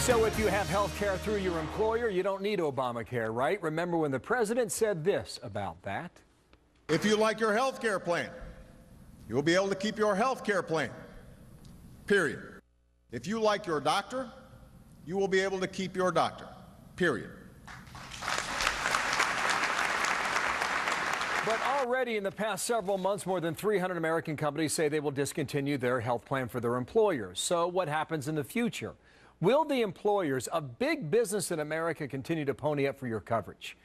So if you have health care through your employer, you don't need Obamacare, right? Remember when the president said this about that? If you like your health care plan, you'll be able to keep your health care plan, period. If you like your doctor, you will be able to keep your doctor, period. But already in the past several months, more than 300 American companies say they will discontinue their health plan for their employers. So what happens in the future? Will the employers of big business in America continue to pony up for your coverage?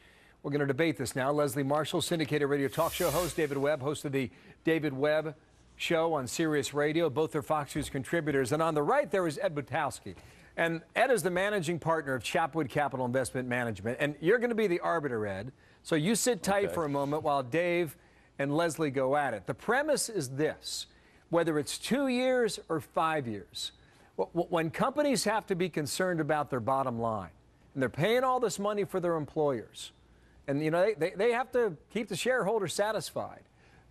We're going to debate this now. Leslie Marshall, syndicated radio talk show host. David Webb, host of the David Webb Show on Sirius Radio. Both are Fox News contributors. And on the right, there is Ed Butowski. And Ed is the managing partner of Chapwood Capital Investment Management. And you're going to be the arbiter, Ed. So you sit tight for a moment while Dave and Leslie go at it. The premise is this: whether it's 2 years or 5 years, when companies have to be concerned about their bottom line, and they're paying all this money for their employers, and you know they have to keep the shareholders satisfied,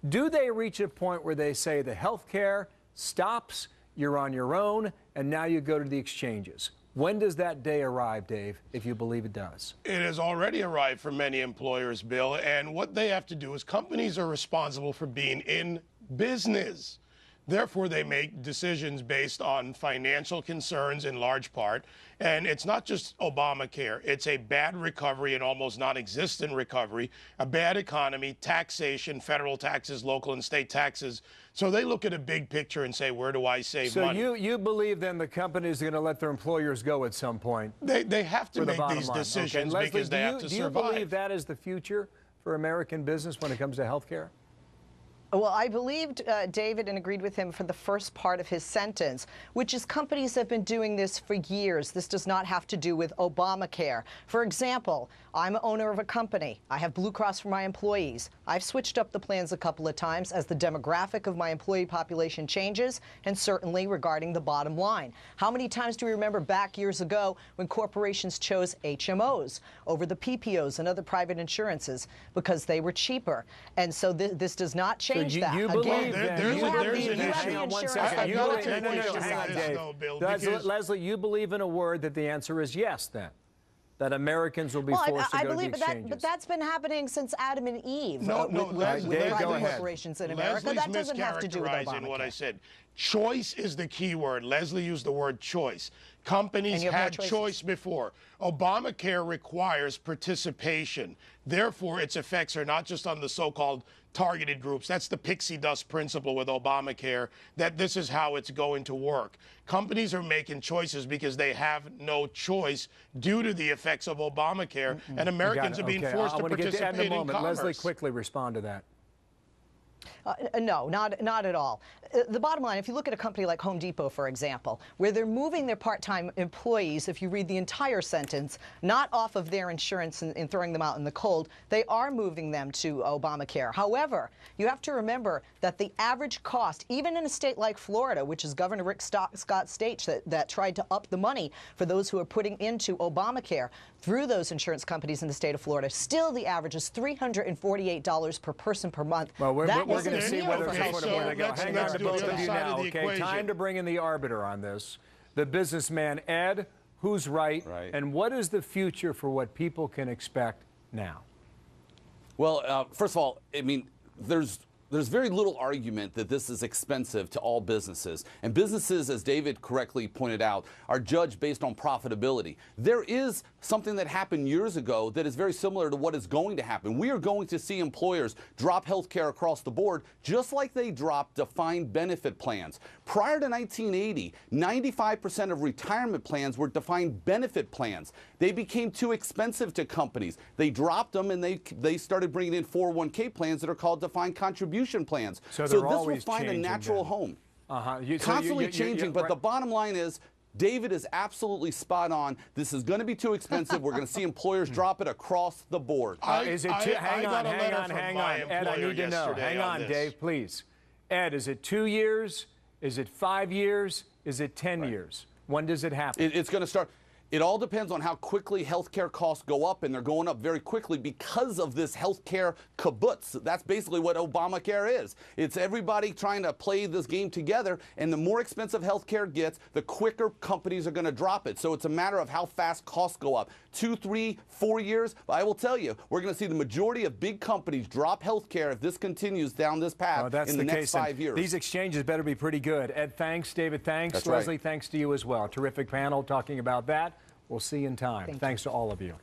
do they reach a point where they say the health care stops, you're on your own, and now you go to the exchanges? When does that day arrive, Dave, if you believe it does? It has already arrived for many employers, Bill, and what they have to do is companies are responsible for being in business. Therefore, they make decisions based on financial concerns in large part. And it's not just Obamacare. It's a bad recovery, an almost non-existent recovery, a bad economy, taxation, federal taxes, local and state taxes. So they look at a big picture and say, where do I save money? So you believe then the companies are going to let their employers go at some point? They have to make these decisions because they have to survive. Do you believe that is the future for American business when it comes to health care? Well, I believed David and agreed with him for the first part of his sentence, which is companies have been doing this for years. This does not have to do with Obamacare. For example, I'm an owner of a company. I have Blue Cross for my employees. I've switched up the plans a couple of times as the demographic of my employee population changes, and certainly regarding the bottom line. How many times do we remember back years ago when corporations chose HMOs over the PPOs and other private insurances because they were cheaper? And so this does not change. You believe that? Hang on one second. Hang on, Dave. Leslie, you believe in a word that the answer is yes, then? That Americans will be forced to go to the exchanges? But that's been happening since Adam and Eve with private corporations in America. Leslie's that doesn't have to do with Obamacare. What I said. Choice is the key word. Leslie used the word choice. Companies had choice before. Obamacare requires participation. Therefore, its effects are not just on the so-called targeted groups. That's the pixie dust principle with Obamacare, that this is how it's going to work. Companies are making choices because they have no choice due to the effects of Obamacare, and Americans are being forced to participate in commerce. Leslie, quickly respond to that. No, not at all. The bottom line, if you look at a company like Home Depot, for example, where they're moving their part-time employees, if you read the entire sentence, not off of their insurance and throwing them out in the cold, they are moving them to Obamacare. However, you have to remember that the average cost, even in a state like Florida, which is Governor Rick Scott's state that tried to up the money for those who are putting into Obamacare through those insurance companies in the state of Florida, still the average is $348 per person per month. Well, we're going to see whether it's going to go. Hang on to both of you now, okay? Time to bring in the arbiter on this. The businessman, Ed, who's right, and what is the future for what people can expect now? Well, first of all, I mean, there's very little argument that this is expensive to all businesses. And businesses, as David correctly pointed out, are judged based on profitability. There is something that happened years ago that is very similar to what is going to happen. We are going to see employers drop health care across the board, just like they dropped defined benefit plans. Prior to 1980, 95% of retirement plans were defined benefit plans. They became too expensive to companies. They dropped them, and they started bringing in 401k plans that are called defined contribution plans. So this will find a natural home. Constantly changing, but the bottom line is, David is absolutely spot on. This is going to be too expensive. We're going to see employers drop it across the board. Is it too, hang on. Ed, I need to know. Hang on, Dave, please. Ed, is it 2 years? Is it 5 years? Is it 10 years? When does it happen? It's going to start. It all depends on how quickly healthcare costs go up, and they're going up very quickly because of this healthcare kibbutz. That's basically what Obamacare is. It's everybody trying to play this game together, and the more expensive healthcare gets, the quicker companies are going to drop it. So it's a matter of how fast costs go up. 2, 3, 4 years. But I will tell you, we're going to see the majority of big companies drop healthcare if this continues down this path in the next 5 years. These exchanges better be pretty good. Ed, thanks. David, thanks. That's Leslie, right. thanks to you as well. Terrific panel talking about that. We'll see you in time. Thanks to all of you.